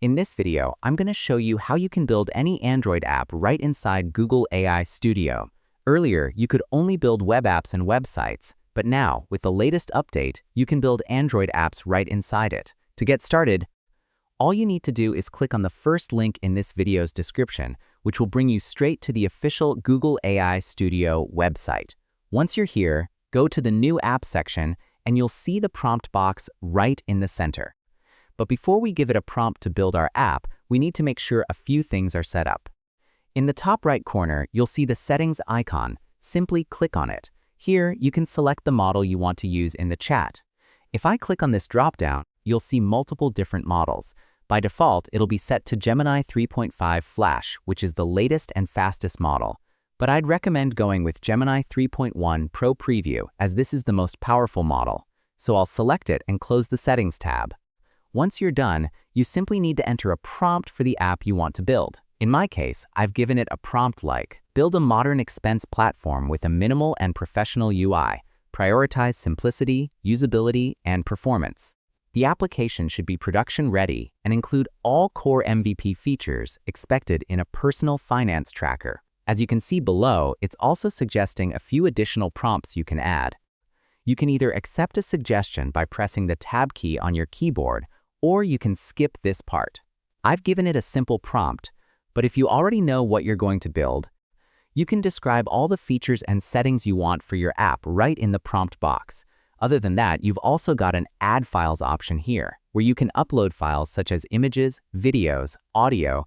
In this video, I'm going to show you how you can build any Android app right inside Google AI Studio. Earlier, you could only build web apps and websites, but now, with the latest update, you can build Android apps right inside it. To get started, all you need to do is click on the first link in this video's description, which will bring you straight to the official Google AI Studio website. Once you're here, go to the New App section, and you'll see the prompt box right in the center. But before we give it a prompt to build our app, we need to make sure a few things are set up. In the top right corner, you'll see the settings icon. Simply click on it. Here, you can select the model you want to use in the chat. If I click on this dropdown, you'll see multiple different models. By default, it'll be set to Gemini 3.5 Flash, which is the latest and fastest model. But I'd recommend going with Gemini 3.1 Pro Preview, as this is the most powerful model. So I'll select it and close the Settings tab. Once you're done, you simply need to enter a prompt for the app you want to build. In my case, I've given it a prompt like, build a modern expense platform with a minimal and professional UI, prioritize simplicity, usability, and performance. The application should be production-ready and include all core MVP features expected in a personal finance tracker. As you can see below, it's also suggesting a few additional prompts you can add. You can either accept a suggestion by pressing the Tab key on your keyboard, or you can skip this part. I've given it a simple prompt, but if you already know what you're going to build, you can describe all the features and settings you want for your app right in the prompt box. Other than that, you've also got an Add Files option here, where you can upload files such as images, videos, audio,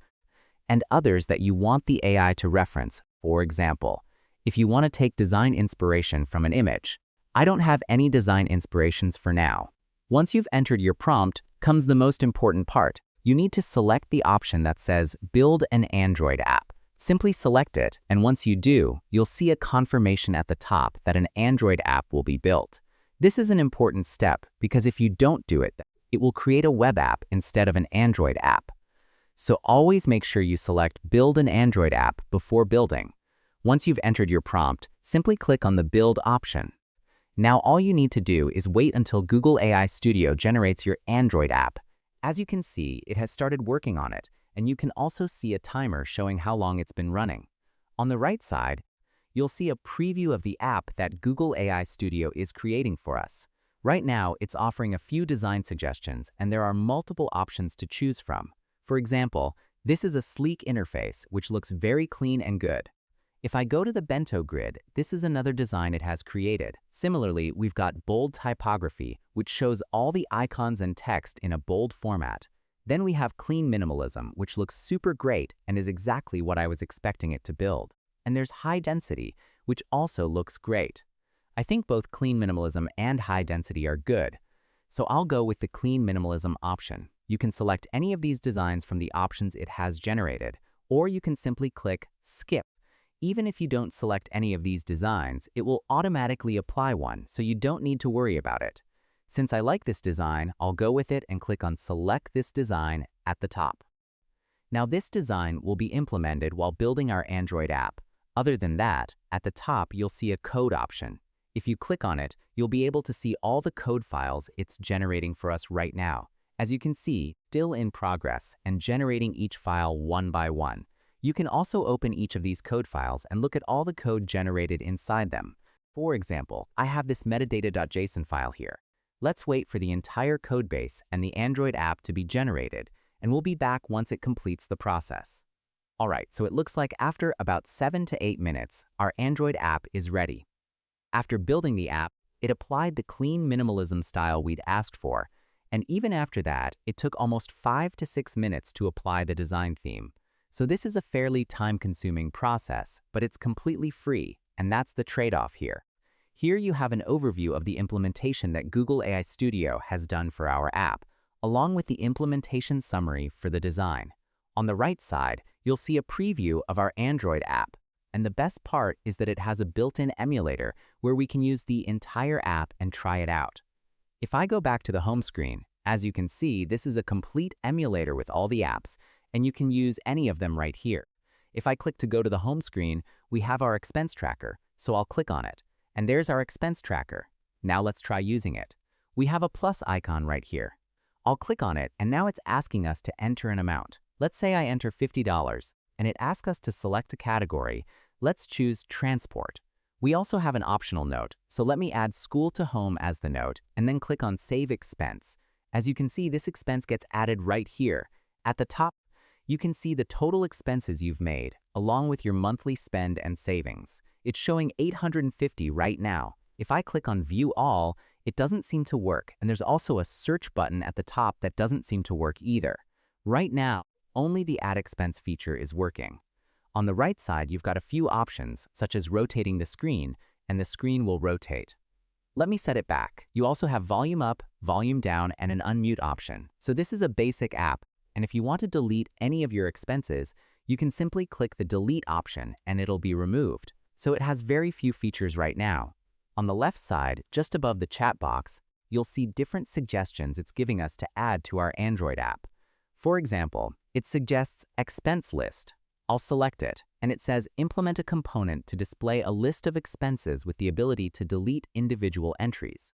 and others that you want the AI to reference. For example, if you want to take design inspiration from an image. I don't have any design inspirations for now. Once you've entered your prompt, comes the most important part. You need to select the option that says Build an Android app. Simply select it, and once you do, you'll see a confirmation at the top that an Android app will be built. This is an important step because if you don't do it, it will create a web app instead of an Android app. So always make sure you select Build an Android app before building. Once you've entered your prompt, simply click on the Build option. Now all you need to do is wait until Google AI Studio generates your Android app. As you can see, it has started working on it, and you can also see a timer showing how long it's been running. On the right side, you'll see a preview of the app that Google AI Studio is creating for us. Right now, it's offering a few design suggestions, and there are multiple options to choose from. For example, this is a sleek interface, which looks very clean and good. If I go to the Bento grid, this is another design it has created. Similarly, we've got bold typography, which shows all the icons and text in a bold format. Then we have clean minimalism, which looks super great and is exactly what I was expecting it to build. And there's high density, which also looks great. I think both clean minimalism and high density are good. So I'll go with the clean minimalism option. You can select any of these designs from the options it has generated, or you can simply click Skip. Even if you don't select any of these designs, it will automatically apply one, so you don't need to worry about it. Since I like this design, I'll go with it and click on Select this design at the top. Now this design will be implemented while building our Android app. Other than that, at the top you'll see a code option. If you click on it, you'll be able to see all the code files it's generating for us right now. As you can see, still in progress and generating each file one by one. You can also open each of these code files and look at all the code generated inside them. For example, I have this metadata.json file here. Let's wait for the entire codebase and the Android app to be generated, and we'll be back once it completes the process. Alright, so it looks like after about 7 to 8 minutes, our Android app is ready. After building the app, it applied the clean minimalism style we'd asked for, and even after that, it took almost 5 to 6 minutes to apply the design theme. So this is a fairly time-consuming process, but it's completely free, and that's the trade-off here. Here you have an overview of the implementation that Google AI Studio has done for our app, along with the implementation summary for the design. On the right side, you'll see a preview of our Android app, and the best part is that it has a built-in emulator where we can use the entire app and try it out. If I go back to the home screen, as you can see, this is a complete emulator with all the apps, and you can use any of them right here. If I click to go to the home screen, we have our expense tracker, so I'll click on it. And there's our expense tracker. Now let's try using it. We have a plus icon right here. I'll click on it, and now it's asking us to enter an amount. Let's say I enter $50, and it asks us to select a category. Let's choose transport. We also have an optional note, so let me add school to home as the note, and then click on Save Expense. As you can see, this expense gets added right here. At the top, you can see the total expenses you've made, along with your monthly spend and savings. It's showing $850 right now. If I click on View All, it doesn't seem to work, and there's also a search button at the top that doesn't seem to work either. Right now, only the Add Expense feature is working. On the right side, you've got a few options, such as rotating the screen, and the screen will rotate. Let me set it back. You also have volume up, volume down, and an unmute option. So this is a basic app, and if you want to delete any of your expenses, you can simply click the delete option and it'll be removed. So it has very few features right now. On the left side, just above the chat box, you'll see different suggestions it's giving us to add to our Android app. For example, it suggests expense list. I'll select it, and it says implement a component to display a list of expenses with the ability to delete individual entries.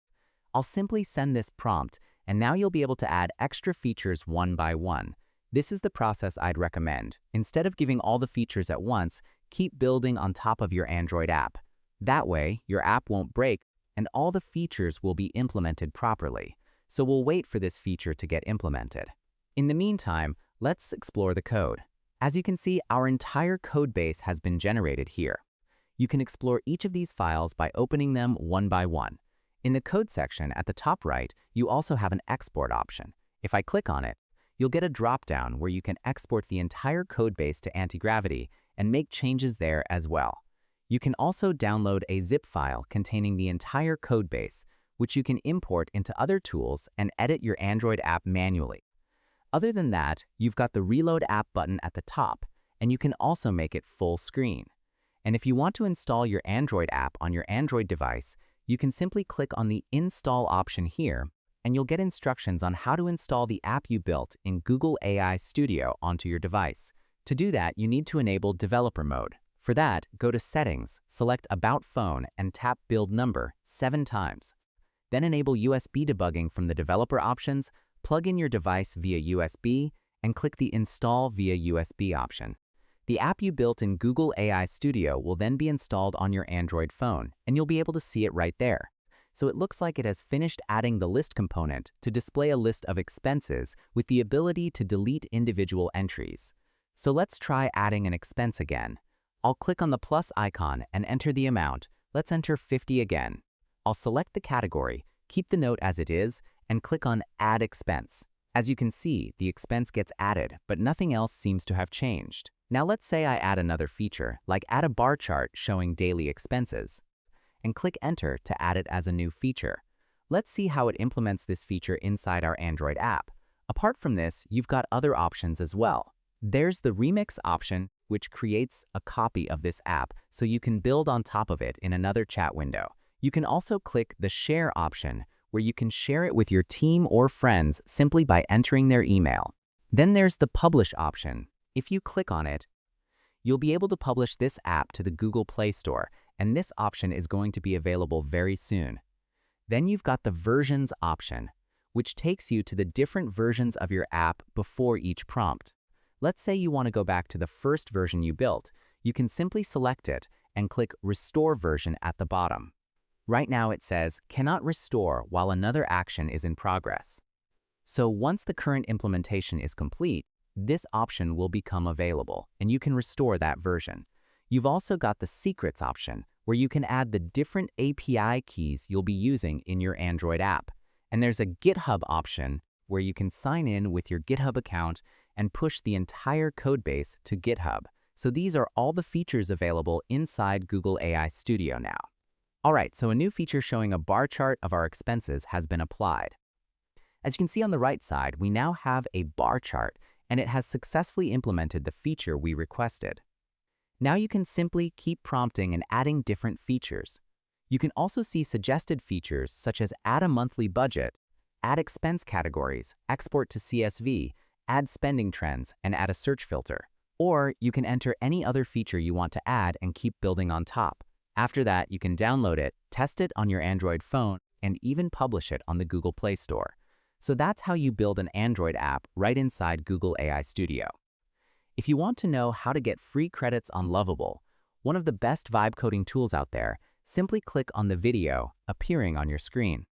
I'll simply send this prompt, and now you'll be able to add extra features one by one. This is the process I'd recommend. Instead of giving all the features at once, keep building on top of your Android app. That way, your app won't break, and all the features will be implemented properly. So we'll wait for this feature to get implemented. In the meantime, let's explore the code. As you can see, our entire code base has been generated here. You can explore each of these files by opening them one by one. In the code section at the top right, you also have an export option. If I click on it, you'll get a drop-down where you can export the entire code base to anti-gravity and make changes there as well. You can also download a zip file containing the entire code base, which you can import into other tools and edit your Android app manually. Other than that, you've got the Reload App button at the top, and you can also make it full screen. And if you want to install your Android app on your Android device, you can simply click on the Install option here, and you'll get instructions on how to install the app you built in Google AI Studio onto your device. To do that, you need to enable Developer Mode. For that, go to Settings, select About Phone, and tap Build Number 7 times. Then enable USB debugging from the Developer options, plug in your device via USB, and click the Install via USB option. The app you built in Google AI Studio will then be installed on your Android phone, and you'll be able to see it right there. So it looks like it has finished adding the list component to display a list of expenses with the ability to delete individual entries. So let's try adding an expense again. I'll click on the plus icon and enter the amount. Let's enter 50 again. I'll select the category, keep the note as it is, and click on Add Expense. As you can see, the expense gets added, but nothing else seems to have changed. Now let's say I add another feature, like add a bar chart showing daily expenses, and click Enter to add it as a new feature. Let's see how it implements this feature inside our Android app. Apart from this, you've got other options as well. There's the Remix option, which creates a copy of this app so you can build on top of it in another chat window. You can also click the Share option, where you can share it with your team or friends simply by entering their email. Then there's the Publish option. If you click on it, you'll be able to publish this app to the Google Play Store, and this option is going to be available very soon. Then you've got the Versions option, which takes you to the different versions of your app before each prompt. Let's say you want to go back to the first version you built. You can simply select it and click Restore Version at the bottom. Right now it says, cannot restore while another action is in progress. So once the current implementation is complete, this option will become available, and you can restore that version. You've also got the Secrets option, where you can add the different API keys you'll be using in your Android app. And there's a GitHub option, where you can sign in with your GitHub account and push the entire codebase to GitHub. So these are all the features available inside Google AI Studio now. Alright, so a new feature showing a bar chart of our expenses has been applied. As you can see on the right side, we now have a bar chart, and it has successfully implemented the feature we requested. Now you can simply keep prompting and adding different features. You can also see suggested features such as add a monthly budget, add expense categories, export to CSV, add spending trends, and add a search filter. Or you can enter any other feature you want to add and keep building on top. After that, you can download it, test it on your Android phone, and even publish it on the Google Play Store. So that's how you build an Android app right inside Google AI Studio. If you want to know how to get free credits on Lovable, one of the best vibe coding tools out there, simply click on the video appearing on your screen.